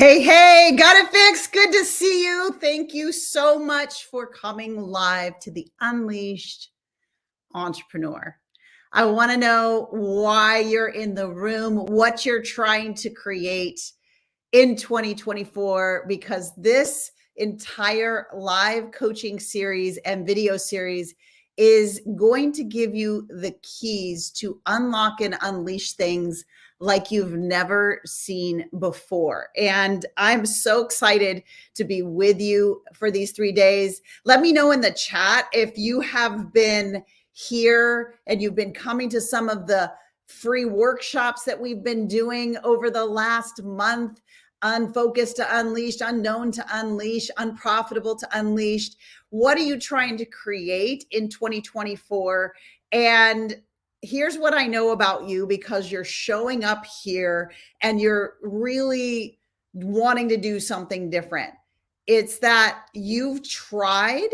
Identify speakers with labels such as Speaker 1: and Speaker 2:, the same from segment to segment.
Speaker 1: Hey, got it fixed. Good to see you. Thank you so much for coming live to the Unleashed Entrepreneur. I want to know why you're in the room, what you're trying to create in 2024, because this entire live coaching series and video series is going to give you the keys to unlock and unleash things like you've never seen before. And I'm so excited to be with you for these 3 days. Let me know in the chat if you have been here and you've been coming to some of the free workshops that we've been doing over the last month. Unfocused to unleashed, unknown to unleash, unprofitable to unleashed. What are you trying to create in 2024? And here's what I know about you, because you're showing up here and you're really wanting to do something different. It's that you've tried,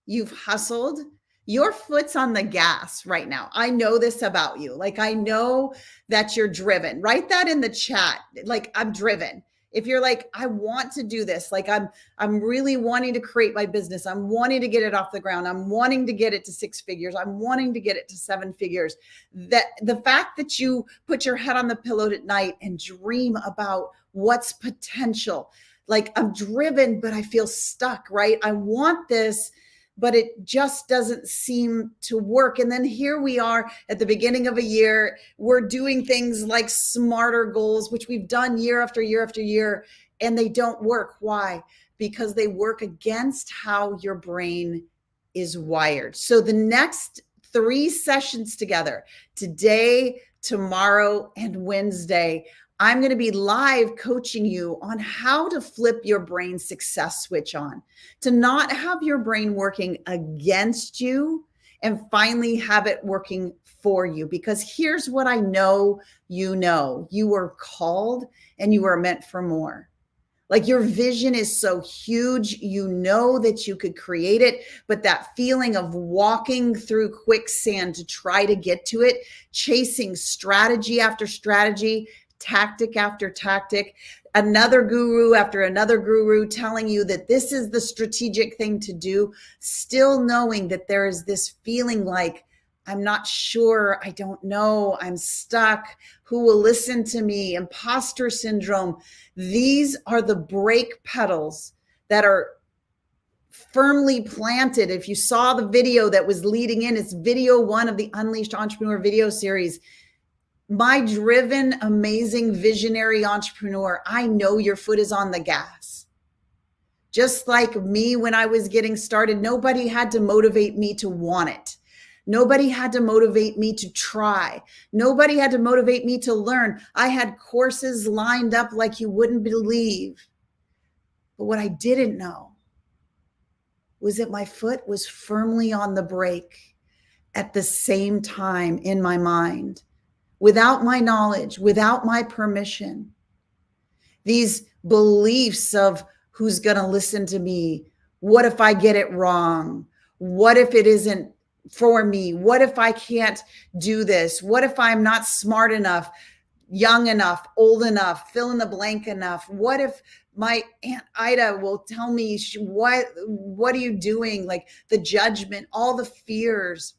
Speaker 1: you've hustled, your foot's on the gas right now. I know this about you. Like, I know that you're driven. Write that in the chat. Like, I'm driven. If you're like, I want to do this, like I'm really wanting to create my business. I'm wanting to get it off the ground. I'm wanting to get it to 6 figures. I'm wanting to get it to 7 figures. That the fact that you put your head on the pillow at night and dream about what's potential. Like, I'm driven, but I feel stuck, right? I want this, but it just doesn't seem to work. And then here we are at the beginning of a year. We're doing things like smarter goals, which we've done year after year after year, and they don't work. Why? Because they work against how your brain is wired. So the next 3 sessions together, today, tomorrow, and Wednesday, I'm going to be live coaching you on how to flip your brain success switch on, to not have your brain working against you and finally have it working for you. Because here's what I know, you are called and you are meant for more. Like, your vision is so huge, you know that you could create it, but that feeling of walking through quicksand to try to get to it, chasing strategy after strategy, tactic after tactic, another guru after another guru telling you that this is the strategic thing to do, still knowing that there is this feeling like, I'm not sure, I don't know, I'm stuck, who will listen to me, imposter syndrome. These are the brake pedals that are firmly planted. If you saw the video that was leading in, it's video 1 of the Unleashed Entrepreneur video series. My driven, amazing, visionary entrepreneur, I know your foot is on the gas. Just like me when I was getting started, nobody had to motivate me to want it. Nobody had to motivate me to try. Nobody had to motivate me to learn. I had courses lined up like you wouldn't believe. But what I didn't know was that my foot was firmly on the brake at the same time in my mind. Without my knowledge, without my permission, these beliefs of who's going to listen to me? What if I get it wrong? What if it isn't for me? What if I can't do this? What if I'm not smart enough, young enough, old enough, fill in the blank enough? What if my Aunt Ida will tell me, what are you doing? Like, the judgment, all the fears.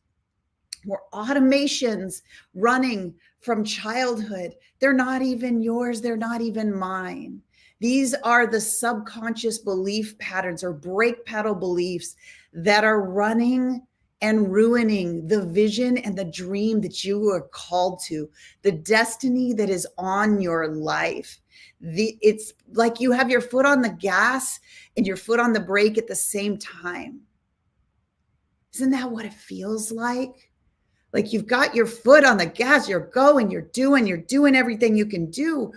Speaker 1: More automations running from childhood. They're not even yours. They're not even mine. These are the subconscious belief patterns or brake pedal beliefs that are running and ruining the vision and the dream that you are called to, the destiny that is on your life. It's like you have your foot on the gas and your foot on the brake at the same time. Isn't that what it feels like? Like, you've got your foot on the gas, you're going, you're doing everything you can do,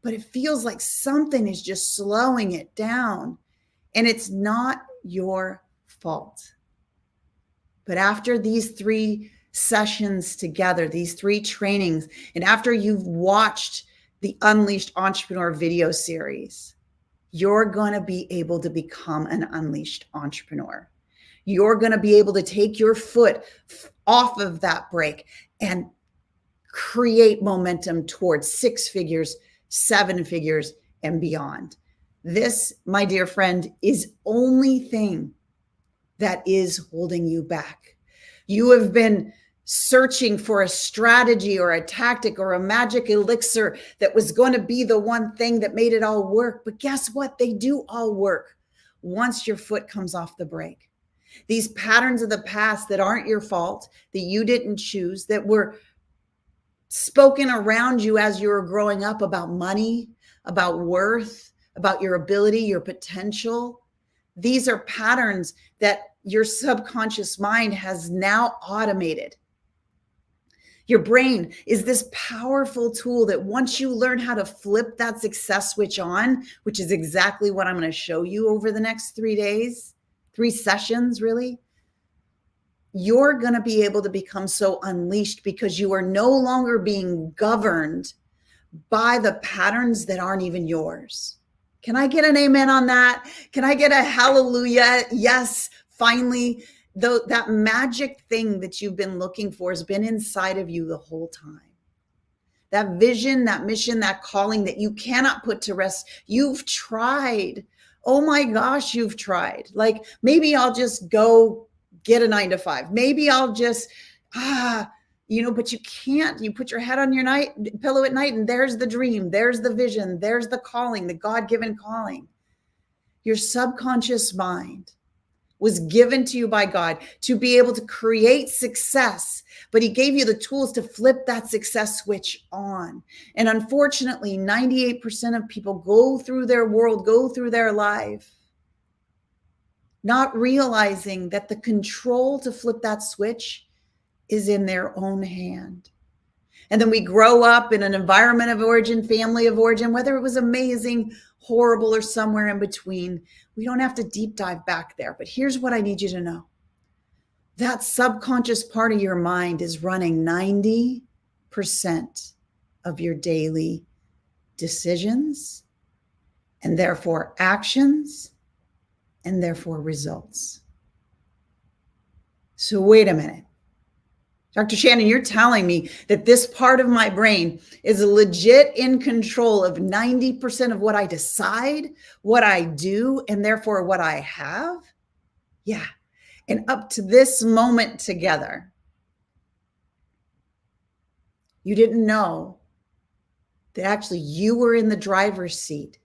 Speaker 1: but it feels like something is just slowing it down, and it's not your fault. But after these 3 sessions together, these 3 trainings, and after you've watched the Unleashed Entrepreneur video series, you're going to be able to become an unleashed entrepreneur. You're going to be able to take your foot off of that brake and create momentum towards 6 figures, 7 figures, and beyond. This, my dear friend, is only thing that is holding you back. You have been searching for a strategy or a tactic or a magic elixir that was going to be the one thing that made it all work. But guess what? They do all work once your foot comes off the brake. These patterns of the past that aren't your fault, that you didn't choose, that were spoken around you as you were growing up about money, about worth, about your ability, your potential. These are patterns that your subconscious mind has now automated. Your brain is this powerful tool that once you learn how to flip that success switch on, which is exactly what I'm going to show you over the next 3 days, 3 sessions, really, you're going to be able to become so unleashed because you are no longer being governed by the patterns that aren't even yours. Can I get an amen on that? Can I get a hallelujah? Yes, finally, though that magic thing that you've been looking for has been inside of you the whole time. That vision, that mission, that calling that you cannot put to rest. You've tried. Oh my gosh, you've tried. Like, maybe I'll just go get a 9-to-5. Maybe I'll just, but you can't. You put your head on your pillow at night and there's the dream, there's the vision, there's the calling, the God-given calling. Your subconscious mind was given to you by God to be able to create success, but he gave you the tools to flip that success switch on. And unfortunately, 98% of people go through their world, go through their life, not realizing that the control to flip that switch is in their own hand. And then we grow up in an environment of origin, family of origin, whether it was amazing, horrible, or somewhere in between. We don't have to deep dive back there. But here's what I need you to know. That subconscious part of your mind is running 90% of your daily decisions, and therefore actions, and therefore results. So wait a minute. Dr. Shannon, you're telling me that this part of my brain is legit in control of 90% of what I decide, what I do, and therefore what I have? Yeah. And up to this moment together, you didn't know that actually you were in the driver's seat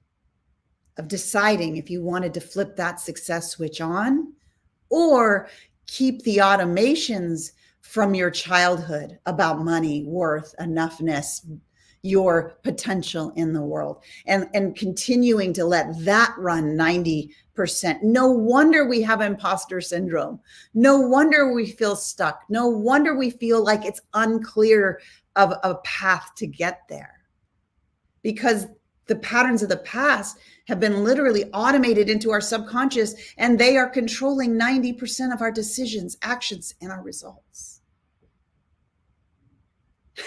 Speaker 1: of deciding if you wanted to flip that success switch on or keep the automations from your childhood about money, worth, enoughness, your potential in the world, and continuing to let that run 90%. No wonder we have imposter syndrome. No wonder we feel stuck. No wonder we feel like it's unclear of a path to get there. Because the patterns of the past have been literally automated into our subconscious, and they are controlling 90% of our decisions, actions, and our results.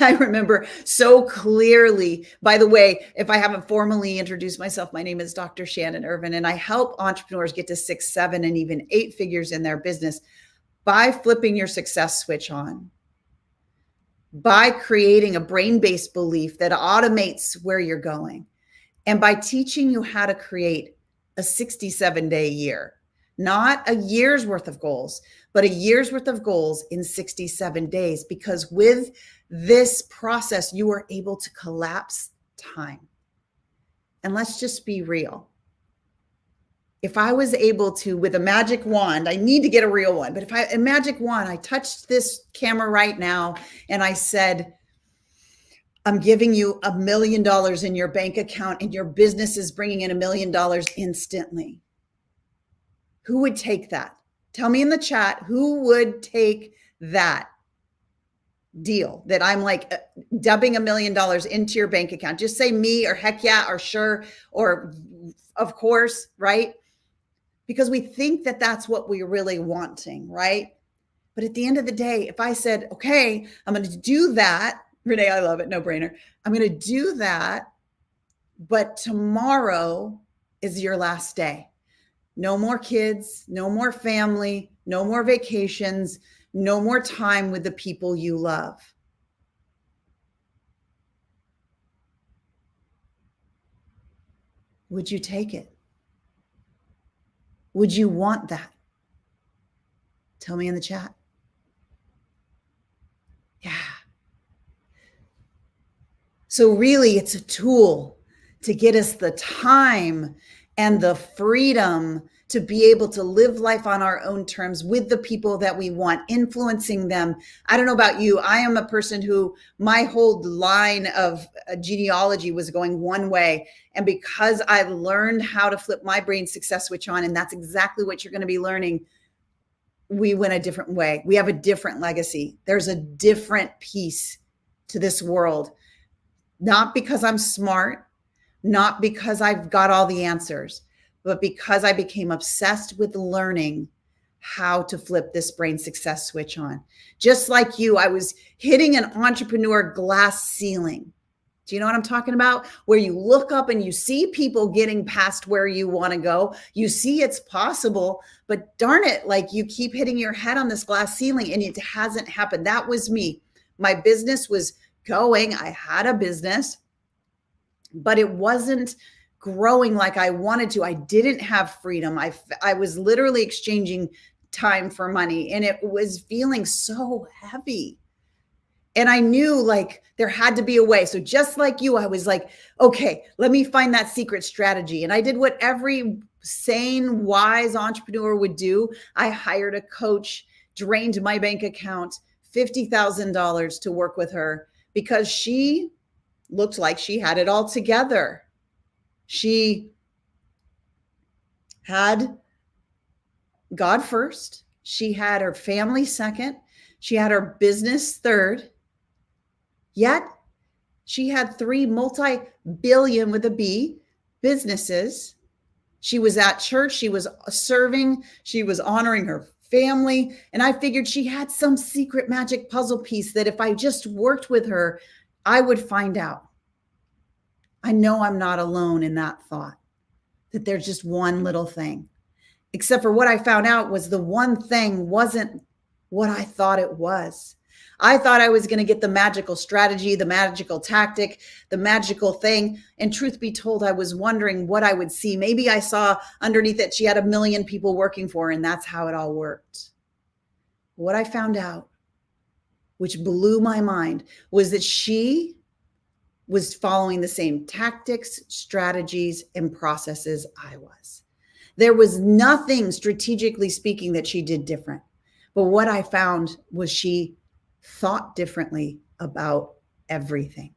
Speaker 1: I remember so clearly, by the way, if I haven't formally introduced myself, my name is Dr. Shannon Irvin, and I help entrepreneurs get to 6, 7, and even 8 figures in their business by flipping your success switch on, by creating a brain-based belief that automates where you're going, and by teaching you how to create a 67-day year. Not a year's worth of goals, but a year's worth of goals in 67 days. Because with this process, you are able to collapse time. And let's just be real. If I was able to, with a magic wand, I need to get a real one, but if a magic wand, I touched this camera right now and I said, I'm giving you $1 million in your bank account and your business is bringing in $1 million instantly. Who would take that? Tell me in the chat, who would take that deal that I'm like dubbing $1 million into your bank account? Just say me or heck yeah or sure or of course, right? Because we think that that's what we're really wanting, right? But at the end of the day, if I said, okay, I'm going to do that, Renee, I love it, no brainer. I'm going to do that, but tomorrow is your last day. No more kids, no more family, no more vacations, no more time with the people you love. Would you take it? Would you want that? Tell me in the chat. Yeah. So really, it's a tool to get us the time and the freedom to be able to live life on our own terms with the people that we want, influencing them. I don't know about you. I am a person who my whole line of genealogy was going one way. And because I learned how to flip my brain success switch on, and that's exactly what you're going to be learning, we went a different way. We have a different legacy. There's a different piece to this world. Not because I'm smart, not because I've got all the answers, but because I became obsessed with learning how to flip this brain success switch on. Just like you, I was hitting an entrepreneur glass ceiling. Do you know what I'm talking about? Where you look up and you see people getting past where you want to go. You see it's possible, but darn it, like you keep hitting your head on this glass ceiling and it hasn't happened. That was me. My business was going. I had a business, but it wasn't growing like I wanted to. I didn't have freedom. I was literally exchanging time for money, and it was feeling so heavy. And I knew like there had to be a way. So just like you, I was like, okay, let me find that secret strategy. And I did what every sane, wise entrepreneur would do. I hired a coach, drained my bank account, $50,000 to work with her because she looked like she had it all together. She had God first. She had her family second. She had her business third. Yet she had 3 multi-billion with a B businesses. She was at church. She was serving. She was honoring her family. And I figured she had some secret magic puzzle piece that if I just worked with her, I would find out. I know I'm not alone in that thought, that there's just one little thing. Except for what I found out was the one thing wasn't what I thought it was. I thought I was going to get the magical strategy, the magical tactic, the magical thing. And truth be told, I was wondering what I would see. Maybe I saw underneath it, she had 1 million people working for her, and that's how it all worked. What I found out, which blew my mind, was that she was following the same tactics, strategies, and processes I was. There was nothing, strategically speaking, that she did different. But what I found was she thought differently about everything.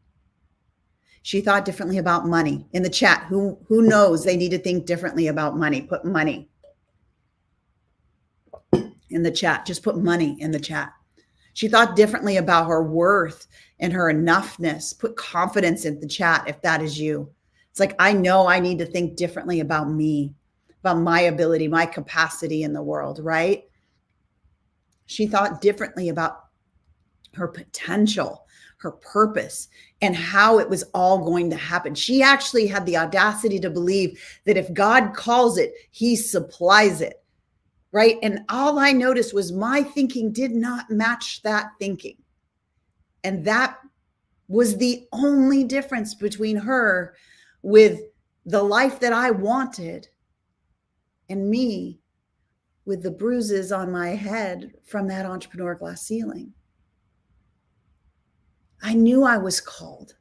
Speaker 1: She thought differently about money. In the chat, who knows they need to think differently about money? Put money in the chat. Just put money in the chat. She thought differently about her worth and her enoughness. Put confidence in the chat if that is you. It's like, I know I need to think differently about me, about my ability, my capacity in the world, right? She thought differently about her potential, her purpose, and how it was all going to happen. She actually had the audacity to believe that if God calls it, he supplies it, right? And all I noticed was my thinking did not match that thinking. And that was the only difference between her with the life that I wanted and me with the bruises on my head from that entrepreneur glass ceiling. I knew I was called.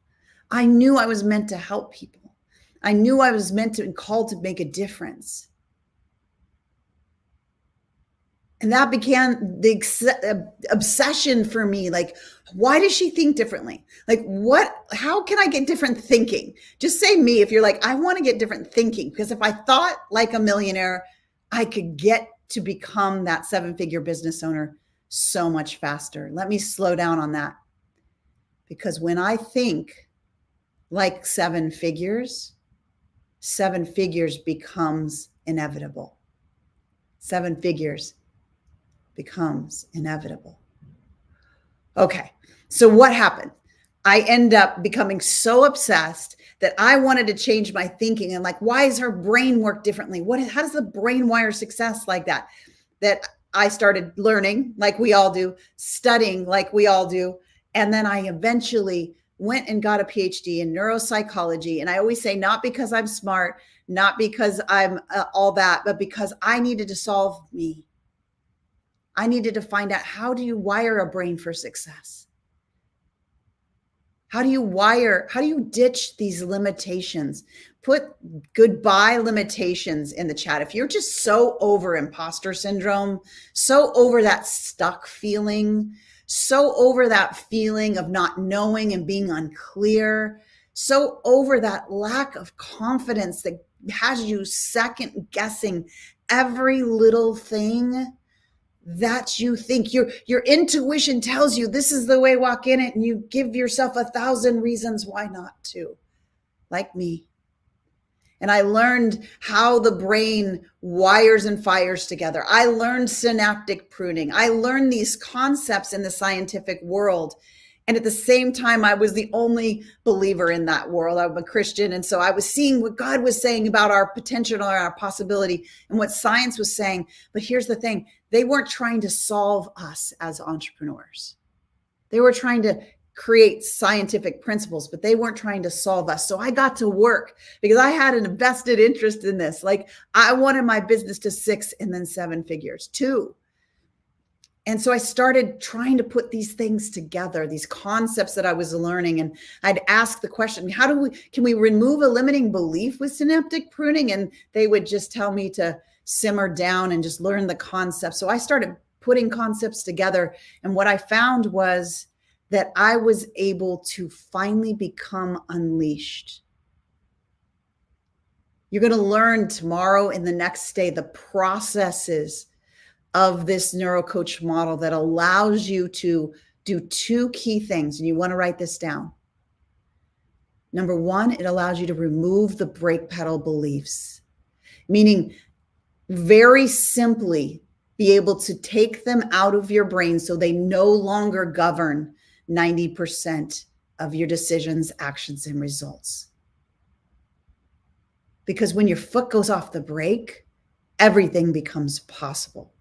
Speaker 1: I knew I was meant to help people. I knew I was meant to and called to make a difference. And that began the obsession for me. Like, why does she think differently? Like, how can I get different thinking? Just say me if you're like, I want to get different thinking. Because if I thought like a millionaire, I could get to become that 7-figure business owner so much faster. Let me slow down on that. Because when I think like 7 figures, 7 figures becomes inevitable. 7 figures becomes inevitable. Okay, so what happened? I end up becoming so obsessed that I wanted to change my thinking and like, why does her brain work differently? How does the brain wire success like that? That I started learning like we all do, studying like we all do. And then I eventually went and got a PhD in neuropsychology. And I always say, not because I'm smart, not because I'm all that, but because I needed to solve me. I needed to find out, how do you wire a brain for success? How do you ditch these limitations? Put goodbye limitations in the chat. If you're just so over imposter syndrome, so over that stuck feeling, so over that feeling of not knowing and being unclear, so over that lack of confidence that has you second guessing every little thing that you think, your intuition tells you this is the way, walk in it, and you give yourself 1,000 reasons why not to, like me. And I learned how the brain wires and fires together. I learned synaptic pruning. I learned these concepts in the scientific world. And at the same time, I was the only believer in that world. I'm a Christian. And so I was seeing what God was saying about our potential or our possibility and what science was saying. But here's the thing. They weren't trying to solve us as entrepreneurs. They were trying to create scientific principles, but they weren't trying to solve us. So I got to work because I had an vested interest in this. Like, I wanted my business to 6 and then 7 figures, 2. And so I started trying to put these things together, these concepts that I was learning. And I'd ask the question, can we remove a limiting belief with synaptic pruning? And they would just tell me to simmer down and just learn the concepts. So I started putting concepts together. And what I found was that I was able to finally become unleashed. You're going to learn tomorrow and the next day the processes of this neurocoach model that allows you to do 2 key things. And you want to write this down. Number 1, it allows you to remove the brake pedal beliefs, meaning very simply be able to take them out of your brain so they no longer govern 90% of your decisions, actions, and results. Because when your foot goes off the brake, everything becomes possible.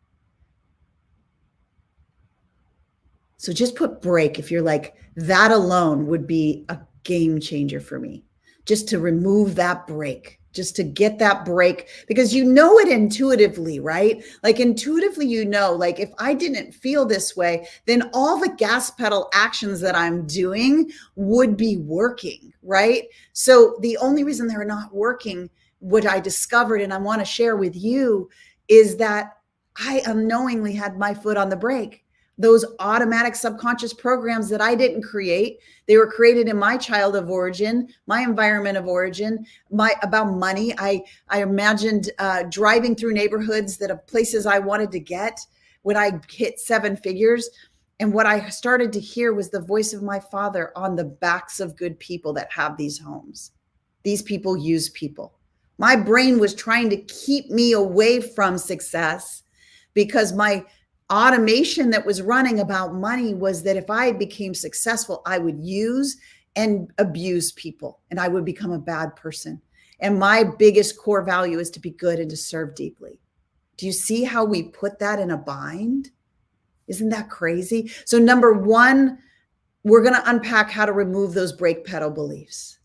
Speaker 1: So just put brake if you're like, that alone would be a game changer for me. Just to remove that brake, just to get that brake, because you know it intuitively, right? Like intuitively, you know, like if I didn't feel this way, then all the gas pedal actions that I'm doing would be working, right? So the only reason they're not working, what I discovered and I want to share with you, is that I unknowingly had my foot on the brake. Those automatic subconscious programs that I didn't create, they were created in my child of origin, my environment of origin, about money. I imagined driving through neighborhoods that of places I wanted to get when I hit 7 figures. And what I started to hear was the voice of my father on the backs of good people that have these homes. These people use people. My brain was trying to keep me away from success because my automation that was running about money was that if I became successful, I would use and abuse people and I would become a bad person. And my biggest core value is to be good and to serve deeply. Do you see how we put that in a bind? Isn't that crazy? So number 1, we're going to unpack how to remove those brake pedal beliefs.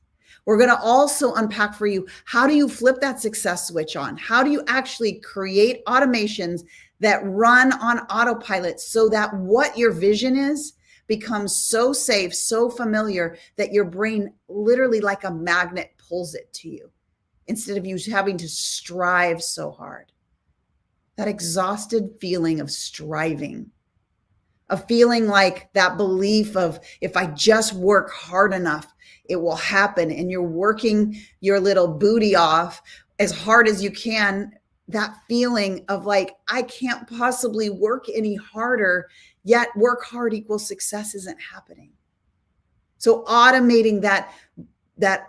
Speaker 1: We're going to also unpack for you, how do you flip that success switch on? How do you actually create automations that run on autopilot so that what your vision is becomes so safe, so familiar that your brain literally like a magnet pulls it to you instead of you having to strive so hard. That exhausted feeling of striving, a feeling like that belief of if I just work hard enough, it will happen. And you're working your little booty off as hard as you can. That feeling of like, I can't possibly work any harder, yet work hard equals success isn't happening. So automating that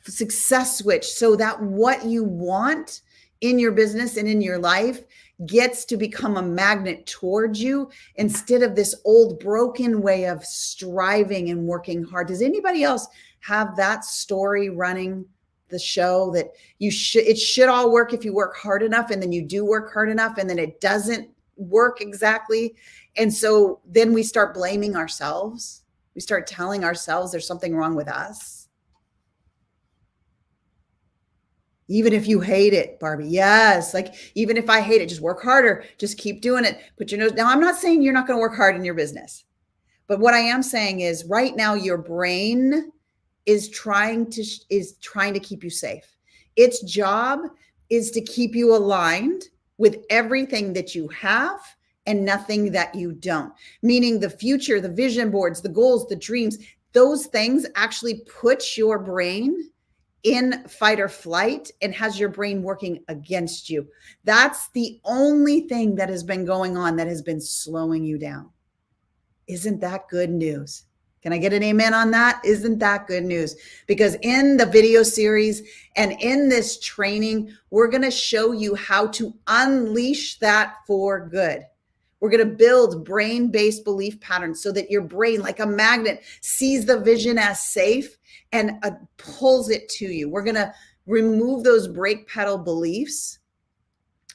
Speaker 1: success switch so that what you want in your business and in your life gets to become a magnet towards you instead of this old broken way of striving and working hard. Does anybody else have that story running the show that it should all work if you work hard enough, and then you do work hard enough and then it doesn't work exactly? And so then we start blaming ourselves. We start telling ourselves there's something wrong with us. Even if you hate it, Barbie. Yes. Like, even if I hate it, just work harder. Just keep doing it. Put your nose. Now, I'm not saying you're not going to work hard in your business. But what I am saying is right now, your brain is trying to keep you safe. Its job is to keep you aligned with everything that you have and nothing that you don't. Meaning the future, the vision boards, the goals, the dreams, those things actually put your brain in fight or flight and has your brain working against you. That's the only thing that has been going on that has been slowing you down. Isn't that good news? Can I get an amen on that? Isn't that good news? Because in the video series and in this training, we're going to show you how to unleash that for good. We're going to build brain-based belief patterns so that your brain, like a magnet, sees the vision as safe and pulls it to you. We're going to remove those brake pedal beliefs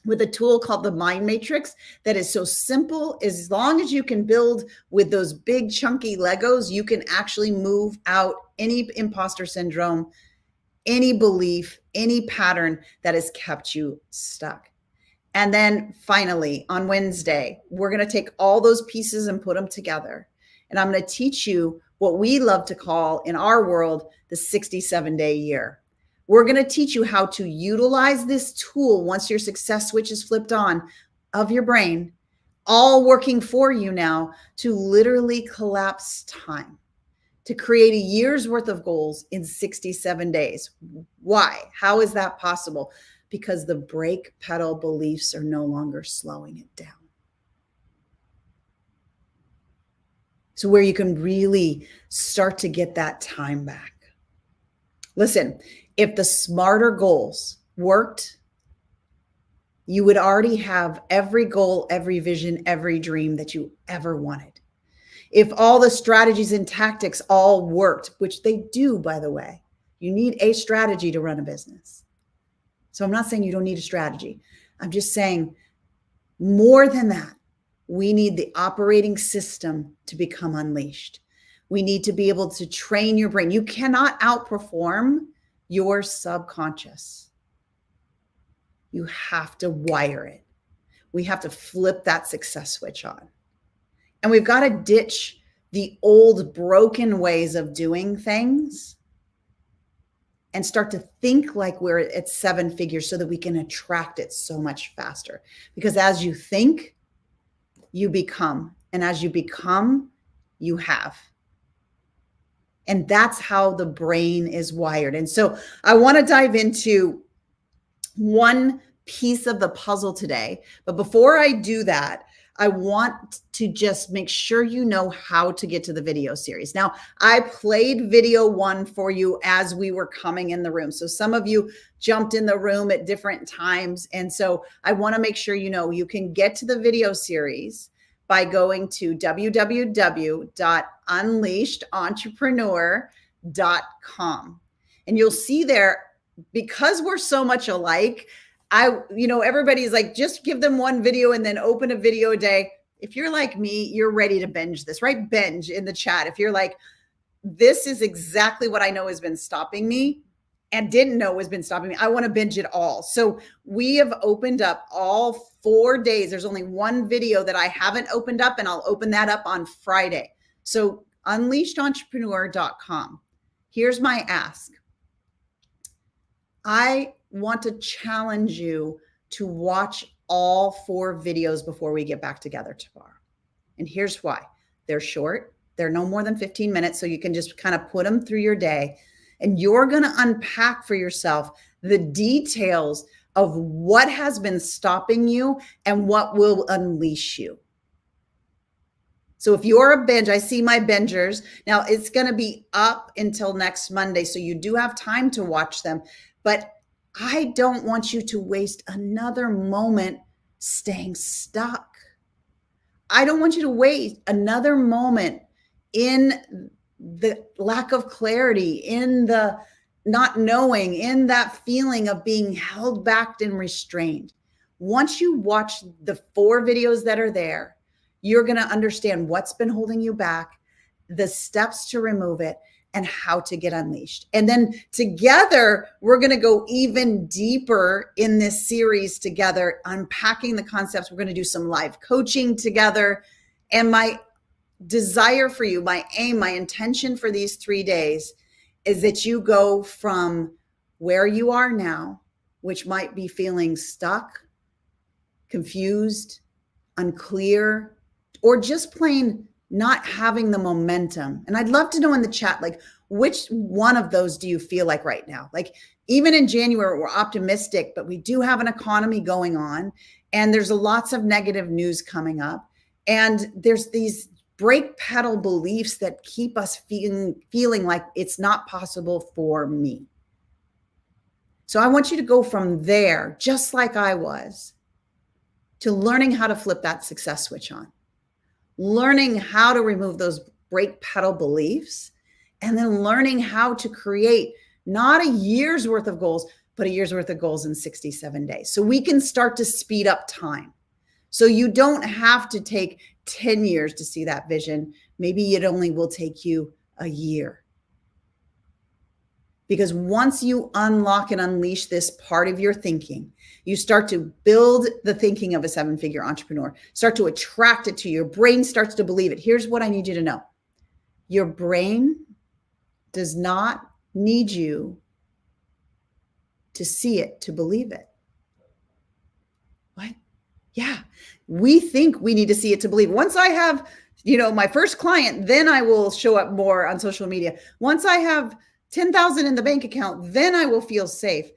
Speaker 1: with a tool called the Mind Matrix that is so simple. As long as you can build with those big chunky Legos, you can actually move out any imposter syndrome, any belief, any pattern that has kept you stuck. And then finally, on Wednesday, we're going to take all those pieces and put them together. And I'm going to teach you what we love to call in our world the 67-day year. We're going to teach you how to utilize this tool once your success switch is flipped on of your brain, all working for you now, to literally collapse time, to create a year's worth of goals in 67 days. Why? How is that possible? Because the brake pedal beliefs are no longer slowing it down. So where you can really start to get that time back. Listen, if the smarter goals worked, you would already have every goal, every vision, every dream that you ever wanted. If all the strategies and tactics all worked, which they do, by the way, you need a strategy to run a business. So I'm not saying you don't need a strategy. I'm just saying more than that, we need the operating system to become unleashed. We need to be able to train your brain. You cannot outperform your subconscious. You have to wire it. We have to flip that success switch on. And we've got to ditch the old broken ways of doing things and start to think like we're at 7 figures so that we can attract it so much faster. Because as you think, you become. And as you become, you have. And that's how the brain is wired. And so I want to dive into one piece of the puzzle today. But before I do that, I want to just make sure you know how to get to the video series. Now, I played video 1 for you as we were coming in the room. So some of you jumped in the room at different times. And so I want to make sure you know you can get to the video series by going to www.unleashedentrepreneur.com. And you'll see there, because we're so much alike, everybody's like, just give them one video and then open a video a day. If you're like me, you're ready to binge this, right? Binge in the chat. If you're like, this is exactly what I know has been stopping me and didn't know has been stopping me. I want to binge it all. So we have opened up all 4 days. There's only one video that I haven't opened up, and I'll open that up on Friday. So unleashedentrepreneur.com. Here's my ask. I want to challenge you to watch all 4 videos before we get back together tomorrow. And here's why. They're short. They're no more than 15 minutes. So you can just kind of put them through your day, and you're going to unpack for yourself the details of what has been stopping you and what will unleash you. So if you're a binge, I see my bingers. Now it's going to be up until next Monday. So you do have time to watch them, but I don't want you to waste another moment staying stuck. I don't want you to waste another moment in the lack of clarity, in the not knowing, in that feeling of being held back and restrained. Once you watch the 4 videos that are there, you're going to understand what's been holding you back the steps to remove it, and how to get unleashed. And then together, we're going to go even deeper in this series together, unpacking the concepts. We're going to do some live coaching together. And my desire for you, my aim, my intention for these 3 days is that you go from where you are now, which might be feeling stuck, confused, unclear, or just plain not having the momentum. And I'd love to know in the chat, like, which one of those do you feel like right now? Like, even in January, we're optimistic, but we do have an economy going on, and there's lots of negative news coming up. And there's these brake pedal beliefs that keep us feeling like it's not possible for me. So I want you to go from there, just like I was, to learning how to flip that success switch on, learning how to remove those brake pedal beliefs, and then learning how to create not a year's worth of goals, but a year's worth of goals in 67 days. So we can start to speed up time. So you don't have to take 10 years to see that vision. Maybe it only will take you a year. Because once you unlock and unleash this part of your thinking, you start to build the thinking of a 7-figure entrepreneur, start to attract it to you. Your brain starts to believe it. Here's what I need you to know. Your brain does not need you to see it, to believe it. What? Yeah, we think we need to see it to believe. Once I have, my first client, then I will show up more on social media. Once I have 10,000 in the bank account, then I will feel safe.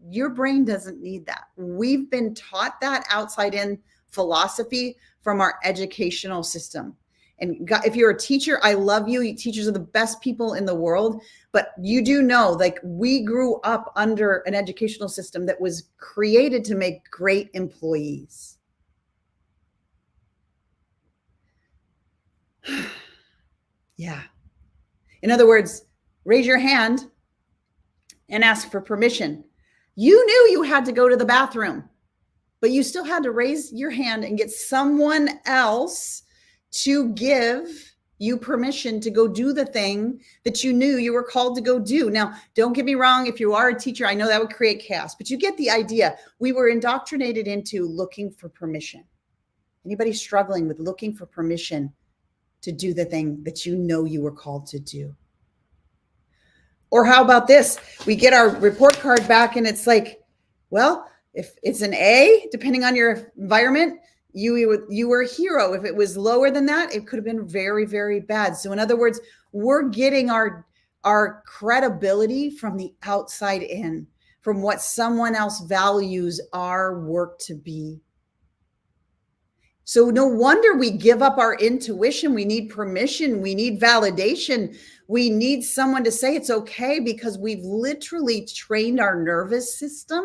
Speaker 1: Your brain doesn't need that. We've been taught that outside in philosophy from our educational system. And if you're a teacher, I love you. Teachers are the best people in the world. But you do know, like, we grew up under an educational system that was created to make great employees. Yeah. In other words, raise your hand and ask for permission. You knew you had to go to the bathroom, but you still had to raise your hand and get someone else to give you permission to go do the thing that you knew you were called to go do. Now, don't get me wrong. If you are a teacher, I know that would create chaos, but you get the idea. We were indoctrinated into looking for permission. Anybody struggling with looking for permission to do the thing that you know you were called to do? Or how about this? We get our report card back and it's like, well, if it's an A, depending on your environment, you were a hero. If it was lower than that, it could have been very, very bad. So in other words, we're getting our credibility from the outside in, from what someone else values our work to be. So no wonder we give up our intuition. We need permission. We need validation. We need someone to say it's okay, because we've literally trained our nervous system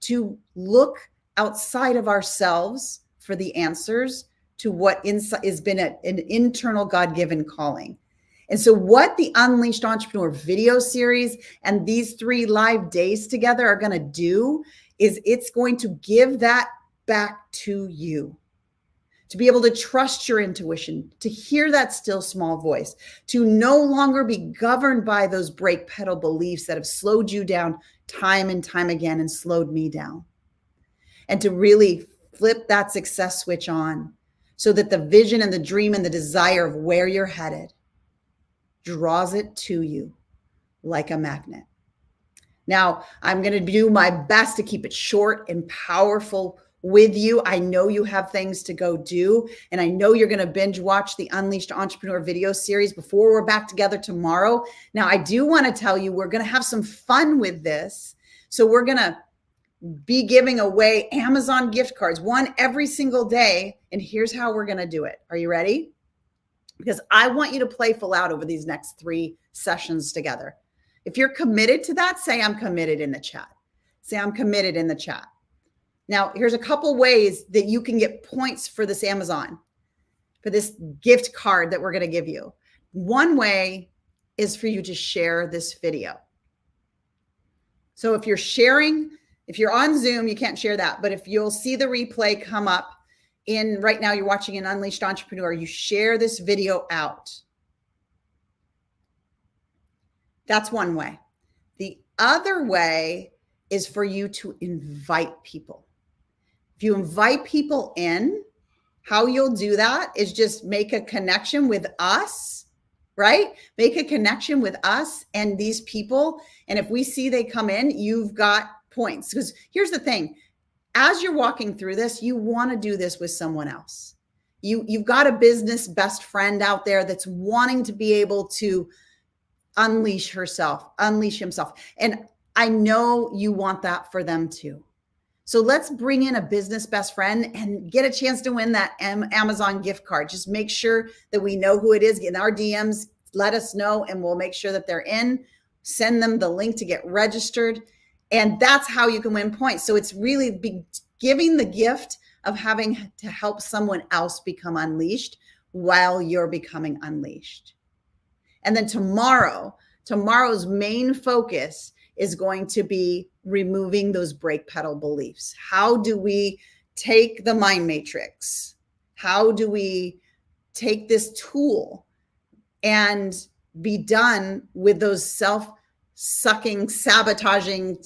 Speaker 1: to look outside of ourselves for the answers to what has been an internal God-given calling. And so what the Unleashed Entrepreneur video series and these 3 live days together are going to do is it's going to give that back to you, to be able to trust your intuition, to hear that still small voice, to no longer be governed by those brake pedal beliefs that have slowed you down time and time again and slowed me down, and to really flip that success switch on so that the vision and the dream and the desire of where you're headed draws it to you like a magnet. Now, I'm going to do my best to keep it short and powerful with you. I know you have things to go do, and I know you're going to binge watch the Unleashed Entrepreneur video series before we're back together tomorrow. Now, I do want to tell you, we're going to have some fun with this. So we're going to be giving away Amazon gift cards, one every single day. And here's how we're going to do it. Are you ready? Because I want you to play full out over these next 3 sessions together. If you're committed to that, say I'm committed in the chat. Say I'm committed in the chat. Now, here's a couple ways that you can get points for this Amazon, for this gift card that we're going to give you. One way is for you to share this video. So if you're sharing, if you're on Zoom, you can't share that. But if you'll see the replay come up right now, you're watching an Unleashed Entrepreneur, you share this video out. That's one way. The other way is for you to invite people. If you invite people in, how you'll do that is just make a connection with us, right? Make a connection with us and these people. And if we see they come in, you've got points. Because here's the thing, as you're walking through this, you want to do this with someone else. You've got a business best friend out there that's wanting to be able to unleash himself. And I know you want that for them too. So let's bring in a business best friend and get a chance to win that Amazon gift card. Just make sure that we know who it is. In our DMs, let us know and we'll make sure that they're in. Send them the link to get registered. And that's how you can win points. So it's really giving the gift of having to help someone else become unleashed while you're becoming unleashed. And then tomorrow's main focus is going to be removing those brake pedal beliefs. How do we take the mind matrix? How do we take this tool and be done with those self-sucking, sabotaging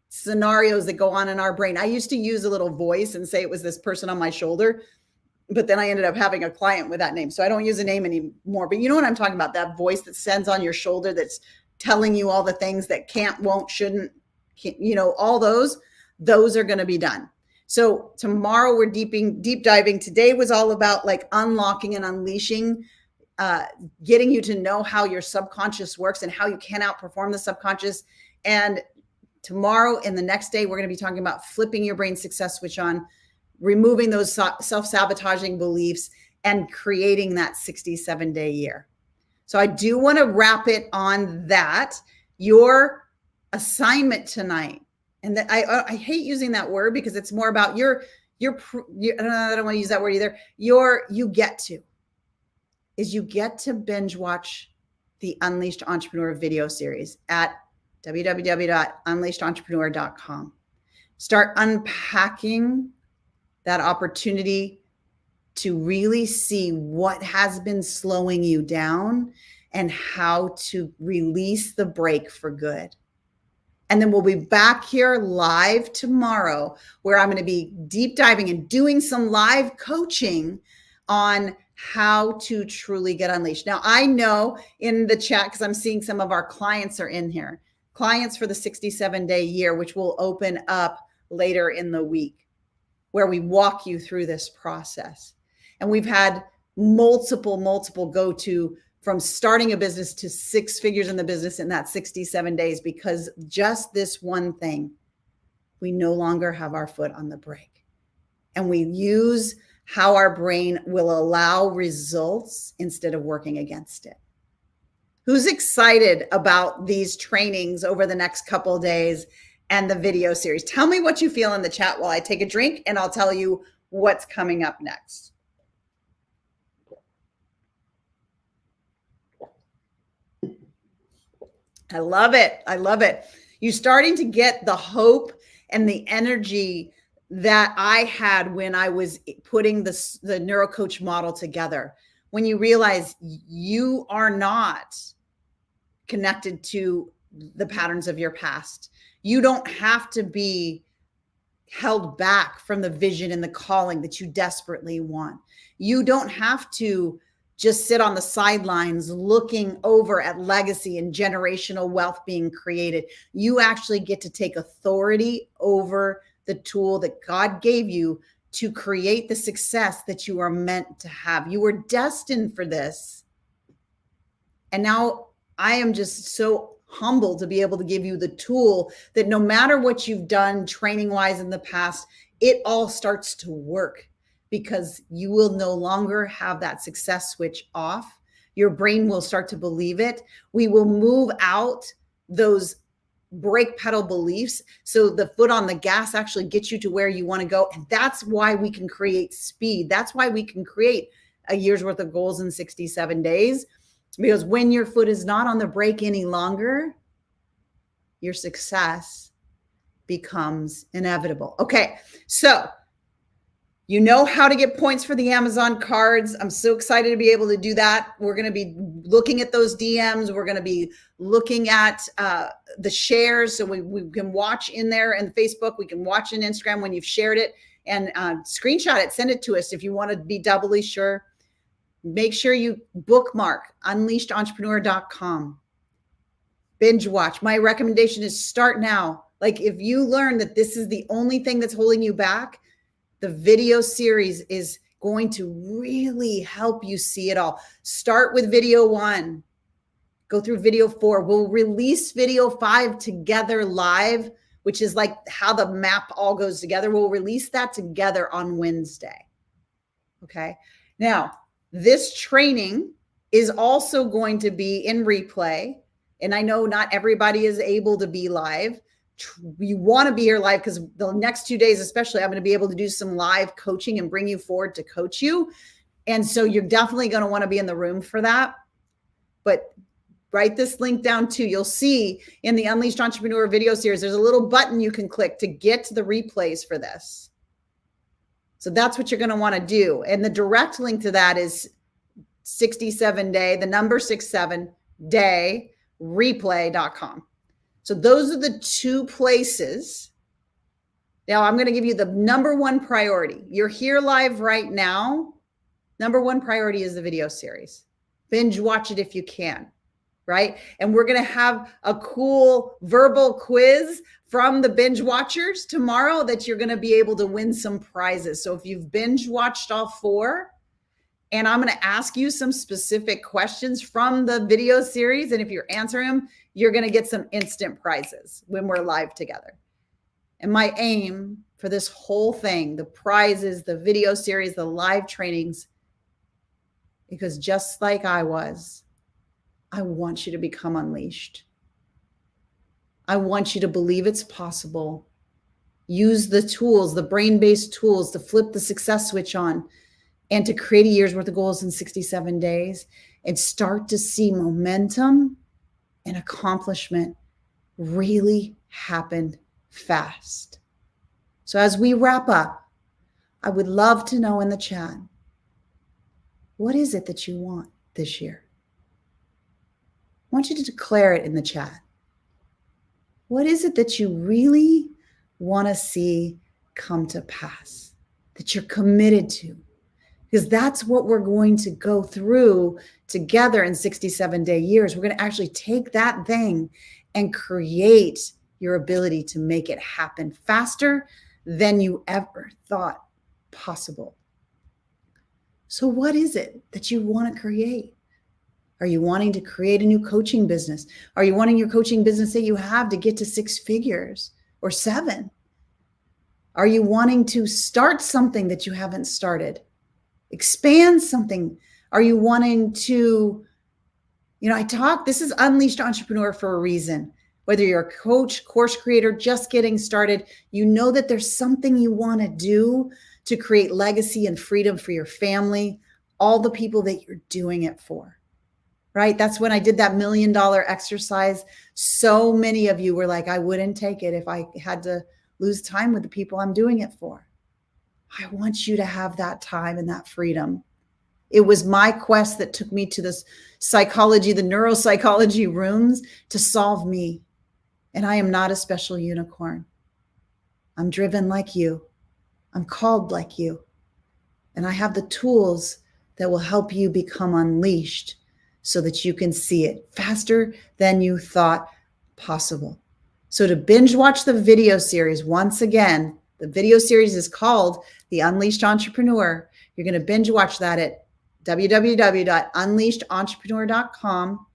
Speaker 1: scenarios that go on in our brain? I used to use a little voice and say it was this person on my shoulder, but then I ended up having a client with that name. So I don't use a name anymore, but you know what I'm talking about? That voice that sends on your shoulder that's telling you all the things that can't, won't, shouldn't, all those are going to be done. So tomorrow we're deep diving. Today was all about like unlocking and unleashing, getting you to know how your subconscious works and how you can outperform the subconscious. And tomorrow and the next day, we're going to be talking about flipping your brain success switch on, removing those self-sabotaging beliefs and creating that 67-day year. So I do want to wrap it on that. Your assignment tonight, and that I hate using that word because it's more about I don't want to use that word either. You get to binge watch the Unleashed Entrepreneur video series at www.unleashedentrepreneur.com. Start unpacking that opportunity to really see what has been slowing you down and how to release the brake for good. And then we'll be back here live tomorrow where I'm going to be deep diving and doing some live coaching on how to truly get unleashed. Now, I know in the chat, because I'm seeing some of our clients are in here, clients for the 67-day year, which will open up later in the week, where we walk you through this process. And we've had multiple go to from starting a business to 6 figures in the business in that 67 days, because just this one thing, we no longer have our foot on the brake. And we use how our brain will allow results instead of working against it. Who's excited about these trainings over the next couple of days and the video series? Tell me what you feel in the chat while I take a drink, and I'll tell you what's coming up next. I love it. I love it. You're starting to get the hope and the energy that I had when I was putting the NeuroCoach model together. When you realize you are not connected to the patterns of your past. You don't have to be held back from the vision and the calling that you desperately want. You don't have to just sit on the sidelines looking over at legacy and generational wealth being created. You actually get to take authority over the tool that God gave you to create the success that you are meant to have. You were destined for this. And now I am just so humbled to be able to give you the tool that no matter what you've done training wise in the past, it all starts to work, because you will no longer have that success switch off. Your brain will start to believe it. We will move out those brake pedal beliefs. So the foot on the gas actually gets you to where you want to go. And that's why we can create speed. That's why we can create a year's worth of goals in 67 days. Because when your foot is not on the brake any longer, your success becomes inevitable. Okay, so You know how to get points for the Amazon cards. I'm so excited to be able to do that. We're going to be looking at those DMs. We're going to be looking at the shares. So we can watch in there and Facebook. We can watch in Instagram when you've shared it and screenshot it. Send it to us if you want to be doubly sure. Make sure you bookmark unleashedentrepreneur.com. Binge watch. My recommendation is start now. Like if you learn that this is the only thing that's holding you back, the video series is going to really help you see it all. Start with video 1, go through video 4. We'll release video 5 together live, which is like how the map all goes together. We'll release that together on Wednesday. Okay. Now, this training is also going to be in replay. And I know not everybody is able to be live. You want to be here live because the next 2 days, especially, I'm going to be able to do some live coaching and bring you forward to coach you. And so you're definitely going to want to be in the room for that. But write this link down too. You'll see in the Unleashed Entrepreneur video series, there's a little button you can click to get to the replays for this. So that's what you're going to want to do. And the direct link to that is 67day, the number 67day replay.com. So those are the 2 places. Now I'm going to give you the number 1 priority. You're here live right now. Number 1 priority is the video series. Binge watch it if you can, right? And we're going to have a cool verbal quiz from the binge watchers tomorrow that you're going to be able to win some prizes. So if you've binge watched all 4, and I'm going to ask you some specific questions from the video series. And if you're answering them, you're going to get some instant prizes when we're live together. And my aim for this whole thing, the prizes, the video series, the live trainings, because just like I was, I want you to become unleashed. I want you to believe it's possible. Use the tools, the brain-based tools to flip the success switch on and to create a year's worth of goals in 67 days and start to see momentum and accomplishment really happen fast. So as we wrap up, I would love to know in the chat, what is it that you want this year? I want you to declare it in the chat. What is it that you really want to see come to pass, that you're committed to? Because that's what we're going to go through together in 67-day years. We're going to actually take that thing and create your ability to make it happen faster than you ever thought possible. So what is it that you want to create? Are you wanting to create a new coaching business? Are you wanting your coaching business that you have to get to 6 figures or 7? Are you wanting to start something that you haven't started? Expand something? Are you wanting to, this is Unleashed Entrepreneur for a reason. Whether you're a coach, course creator, just getting started, you know that there's something you want to do to create legacy and freedom for your family, all the people that you're doing it for, right? That's when I did that $1 million exercise. So many of you were like, I wouldn't take it if I had to lose time with the people I'm doing it for. I want you to have that time and that freedom. It was my quest that took me to this psychology, the neuropsychology rooms to solve me. And I am not a special unicorn. I'm driven like you. I'm called like you. And I have the tools that will help you become unleashed so that you can see it faster than you thought possible. So to binge watch the video series, once again, the video series is called The Unleashed Entrepreneur. You're going to binge watch that at www.unleashedentrepreneur.com.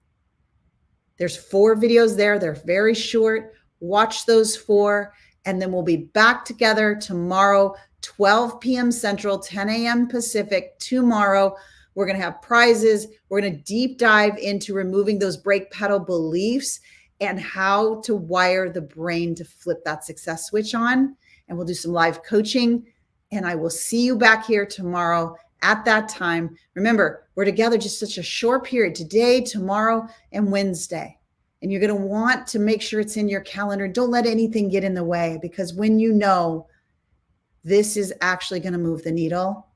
Speaker 1: There's 4 videos there. They're very short. Watch those 4. And then we'll be back together tomorrow, 12 p.m. Central, 10 a.m. Pacific. Tomorrow, we're going to have prizes. We're going to deep dive into removing those brake pedal beliefs and how to wire the brain to flip that success switch on. And we'll do some live coaching. And I will see you back here tomorrow at that time. Remember, we're together just such a short period, today, tomorrow, and Wednesday. And you're going to want to make sure it's in your calendar. Don't let anything get in the way, because when you know this is actually going to move the needle,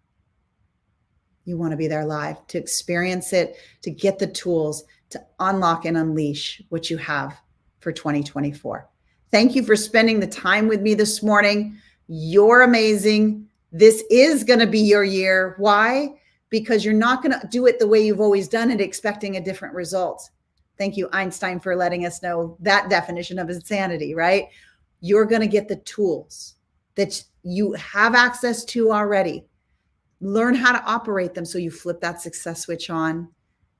Speaker 1: you want to be there live to experience it, to get the tools to unlock and unleash what you have for 2024. Thank you for spending the time with me this morning. You're amazing. This is going to be your year. Why? Because you're not going to do it the way you've always done it, expecting a different result. Thank you, Einstein, for letting us know that definition of insanity, right? You're going to get the tools that you have access to already. Learn how to operate them so you flip that success switch on,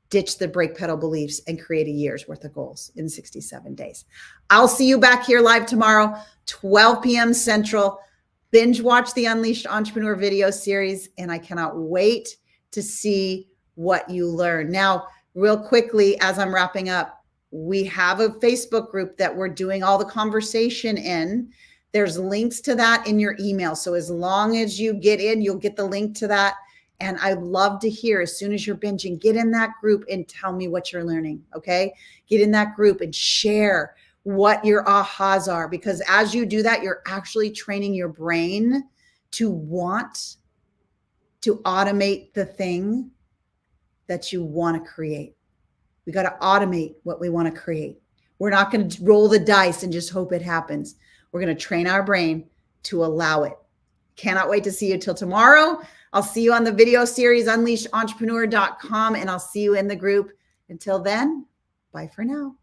Speaker 1: ditch the brake pedal beliefs, and create a year's worth of goals in 67 days. I'll see you back here live tomorrow, 12 p.m. Central. Binge watch the Unleashed Entrepreneur video series, and I cannot wait to see what you learn. Now, real quickly, as I'm wrapping up, we have a Facebook group that we're doing all the conversation in. There's links to that in your email. So as long as you get in, you'll get the link to that. And I'd love to hear, as soon as you're binging, get in that group and tell me what you're learning, okay? Get in that group and share what your ahas are, because as you do that, you're actually training your brain to want to automate the thing that you want to create. We got to automate what we want to create. We're not going to roll the dice and just hope it happens. We're going to train our brain to allow it. Cannot wait to see you till tomorrow. I'll see you on the video series, unleashedentrepreneur.com, and I'll see you in the group. Until then, bye for now.